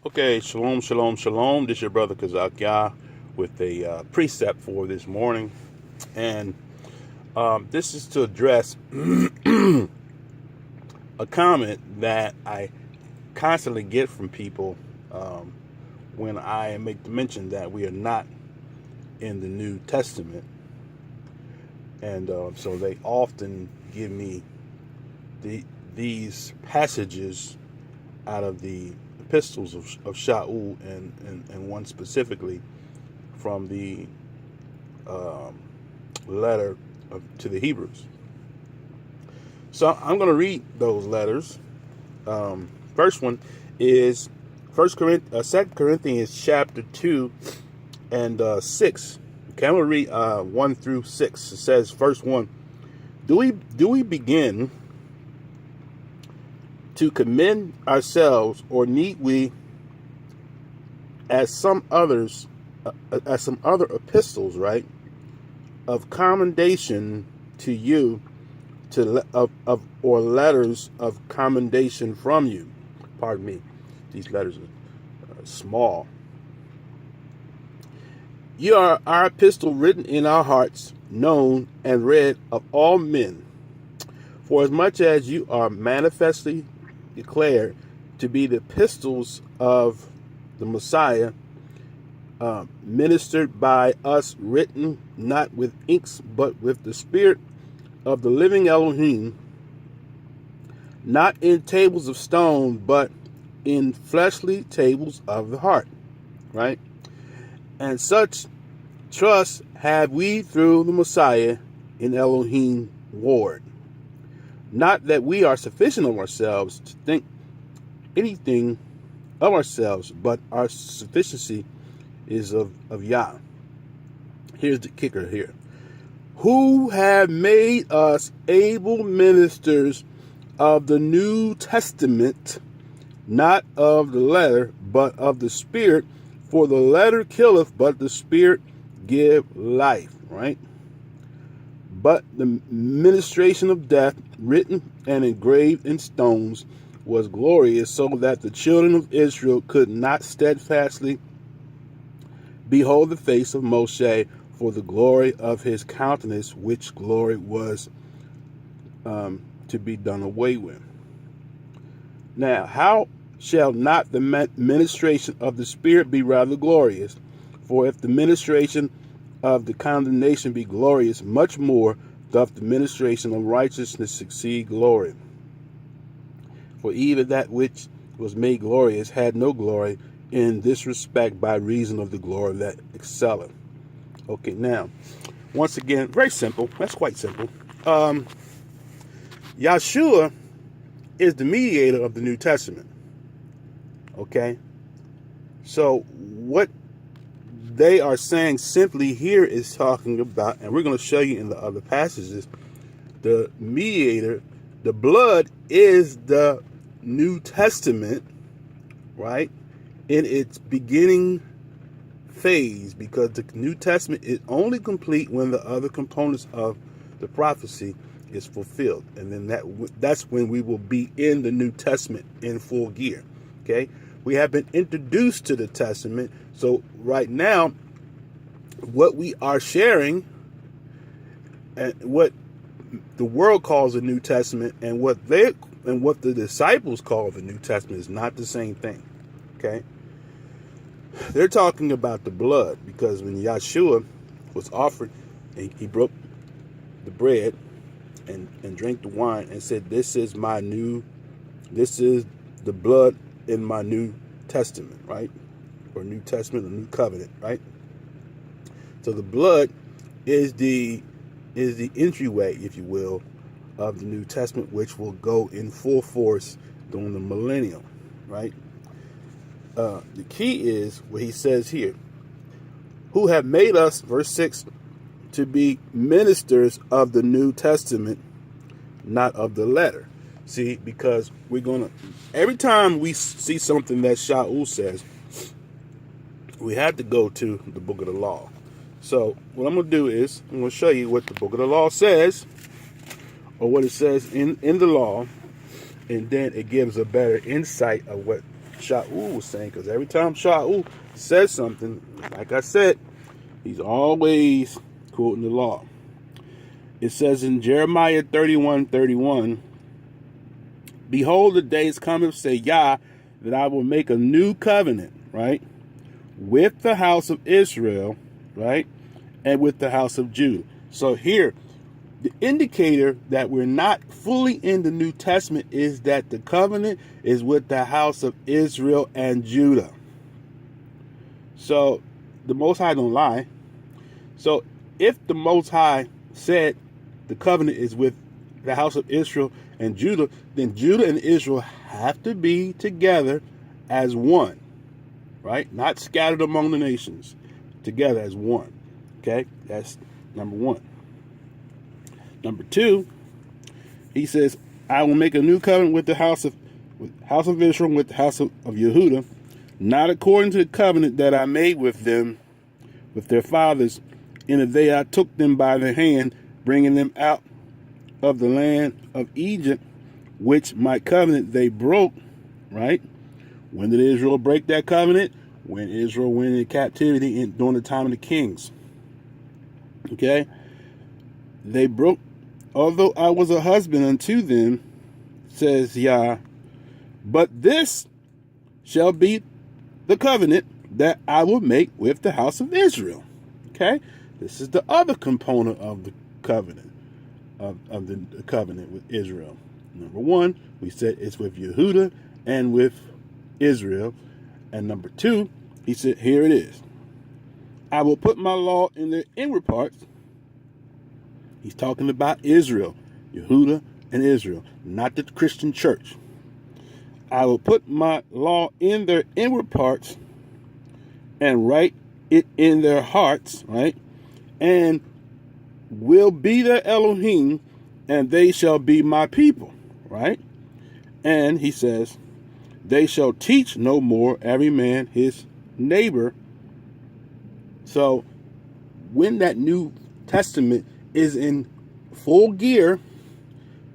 Okay, shalom, shalom, shalom. This is your brother Kazak Yah with a precept for this morning. And this is to address a comment that I constantly get from people when I make the mention that we are not in the New Testament. And so they often give me these passages out of the epistles of Shaul and one specifically from the letter to the Hebrews. So I'm going to read those letters. First one is 2 Corinthians chapter 2 and 6. Okay, I'm going to read 1 through 6. It says, verse 1, Do we begin to commend ourselves, or need we, as some other epistles, right, of commendation to you, or letters of commendation from you? Pardon me, these letters are small. You are our epistle, written in our hearts, known and read of all men. For as much as you are manifestly declared to be the epistles of the Messiah, ministered by us, written not with inks, but with the Spirit of the living Elohim, not in tables of stone, but in fleshly tables of the heart, right? And such trust have we through the Messiah in Elohim Ward. Not that we are sufficient of ourselves to think anything of ourselves, but our sufficiency is of Yah. Here's the kicker here. Who have made us able ministers of the New Testament, not of the letter, but of the Spirit. For the letter killeth, but the Spirit give life, right? But the ministration of death, written and engraved in stones, was glorious, so that the children of Israel could not steadfastly behold the face of Moshe for the glory of his countenance, which glory was to be done away with. Now, how shall not the ministration of the Spirit be rather glorious? For if the ministration of the condemnation be glorious, much more doth the ministration of righteousness succeed glory. For even that which was made glorious had no glory in this respect, by reason of the glory that excelleth. Okay, now, once again, very simple. That's quite simple. Yahshua is the mediator of the New Testament. Okay? So what they are saying simply here is talking about, and we're going to show you in the other passages, the mediator, the blood is the New Testament, right? In its beginning phase, because the New Testament is only complete when the other components of the prophecy is fulfilled, and then that's when we will be in the New Testament in full gear. Okay, we have been introduced to the Testament, so right now what we are sharing and what the world calls the New Testament and what the disciples call the New Testament is not the same thing. Okay, they're talking about the blood, because when Yahshua was offered, he broke the bread and drank the wine and said, this is the blood in my New Testament, right? Or New Testament or New Covenant, right? So the blood is the entryway, if you will, of the New Testament, which will go in full force during the millennium, right? The key is what he says here. Who have made us, verse 6, to be ministers of the New Testament, not of the letter. See, because every time we see something that Shaul says, we have to go to the book of the law. So what I'm going to do is I'm going to show you what the book of the law says, or what it says in the law, and then it gives a better insight of what Shaul was saying, because every time Shaul says something, like I said, he's always quoting the law. It says in Jeremiah 31:31, behold, the days cometh, say Yah, that I will make a new covenant, right, with the house of Israel, right, and with the house of Judah. So here, the indicator that we're not fully in the New Testament is that the covenant is with the house of Israel and Judah. So the Most High don't lie. So if the Most High said the covenant is with the house of Israel and Judah, then Judah and Israel have to be together as one, right? Not scattered among the nations, together as one. Okay, that's number one. Number two, he says, I will make a new covenant with the house of Israel and with the house of Yehudah, not according to the covenant that I made with them, with their fathers, in the day I took them by the hand, bringing them out of the land of Egypt, which my covenant they broke, right? When did Israel break that covenant? When Israel went into captivity during the time of the kings. Okay? They broke, although I was a husband unto them, says Yah, but this shall be the covenant that I will make with the house of Israel. Okay? This is the other component of the covenant, of the covenant with Israel. Number one, we said it's with Yehudah and with Israel. And number two, he said, here it is. I will put my law in their inward parts. He's talking about Israel, Yehudah and Israel, not the Christian church. I will put my law in their inward parts and write it in their hearts, right? And will be their Elohim, and they shall be my people, right? And he says, they shall teach no more every man his neighbor. So when that New Testament is in full gear,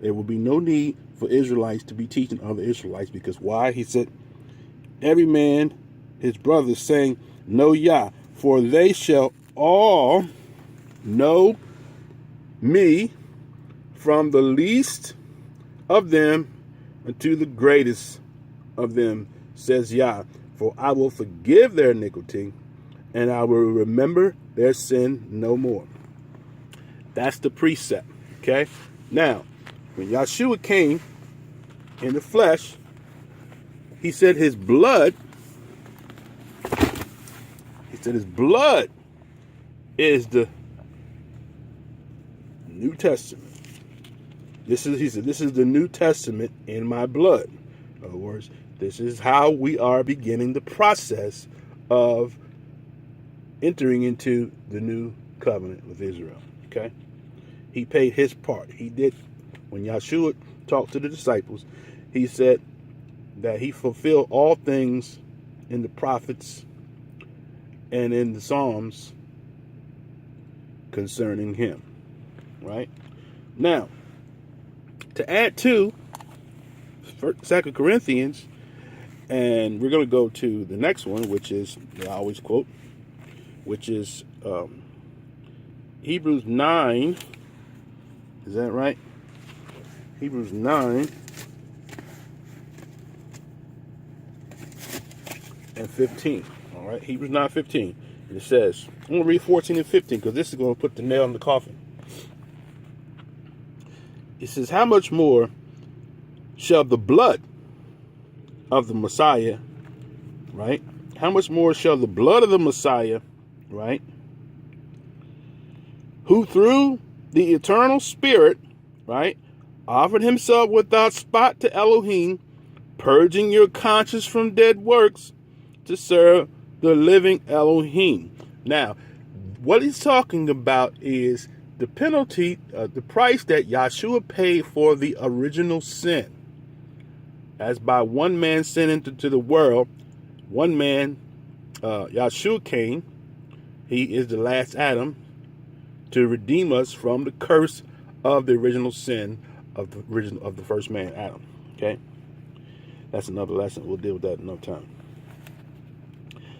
there will be no need for Israelites to be teaching other Israelites. Because why? He said, every man his brother, saying, know Yah, for they shall all know me, from the least of them unto the greatest of them, says Yah. For I will forgive their iniquity, and I will remember their sin no more. That's the precept. Okay? Now, when Yahshua came in the flesh, he said his blood is the New Testament. He said, this is the New Testament in my blood. In other words, this is how we are beginning the process of entering into the new covenant with Israel. Okay? He paid his part. He did. When Yahshua talked to the disciples, he said that he fulfilled all things in the prophets and in the Psalms concerning him. Right? Now, to add to 2 Corinthians, and we're going to go to the next one, which is, I always quote, which is Hebrews 9. Is that right? Hebrews 9 and 15. All right, Hebrews 9:15. And it says, I'm going to read 14 and 15 because this is going to put the nail in the coffin. It says, how much more shall the blood of the Messiah, right? How much more shall the blood of the Messiah, right? Who through the eternal Spirit, right, offered himself without spot to Elohim, purging your conscience from dead works to serve the living Elohim. Now, what he's talking about is the penalty, the price that Yahshua paid for the original sin. As by one man sin into the world, one man, Yahshua came. He is the last Adam to redeem us from the curse of the original sin of the first man, Adam. Okay. that's another lesson. We'll deal with that another time.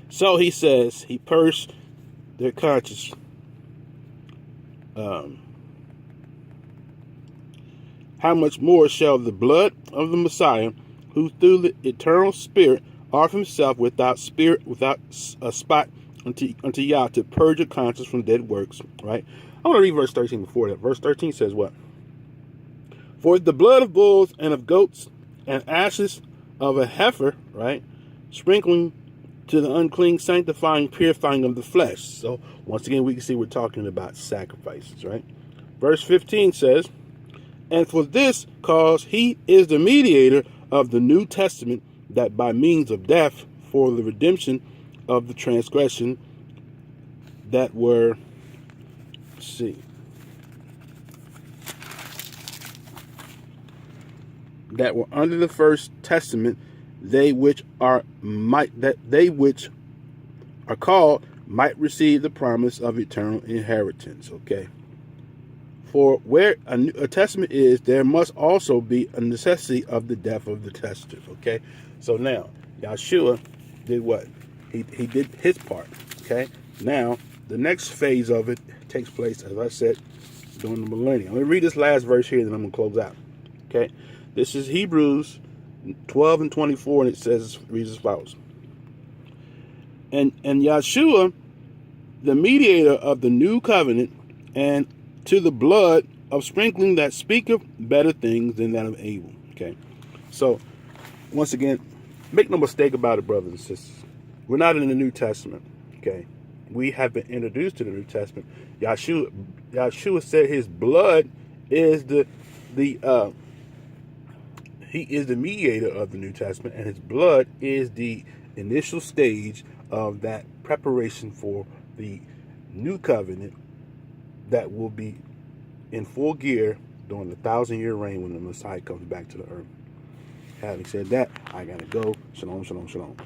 So he says he purged their conscience. How much more shall the blood of the Messiah, who through the eternal Spirit offered himself without a spot unto Yah, to purge your conscience from dead works, right? I want to read verse 13 before that. Verse 13 says what? For the blood of bulls and of goats and ashes of a heifer, right, sprinkling to the unclean, sanctifying, purifying of the flesh. So once again, we can see we're talking about sacrifices, right? Verse 15 says, and for this cause he is the mediator of the New Testament, that by means of death for the redemption of the transgression that were, that were under the first testament, they which are called might receive the promise of eternal inheritance. Okay. For where a testament is, there must also be a necessity of the death of the testator. Okay. So now Yahshua did what? He did his part. Okay. Now the next phase of it takes place, as I said, during the millennium. Let me read this last verse here, then I'm gonna close out. Okay. This is Hebrews 12 and 24, and it reads as follows. And Yahshua, the mediator of the new covenant, and to the blood of sprinkling that speaketh better things than that of Abel. Okay. So, once again, make no mistake about it, brothers and sisters. We're not in the New Testament. Okay. We have been introduced to the New Testament. Yahshua said his blood is he is the mediator of the New Testament, and his blood is the initial stage of that preparation for the new covenant that will be in full gear during the 1,000-year reign when the Messiah comes back to the earth. Having said that, I gotta go. Shalom, shalom, shalom.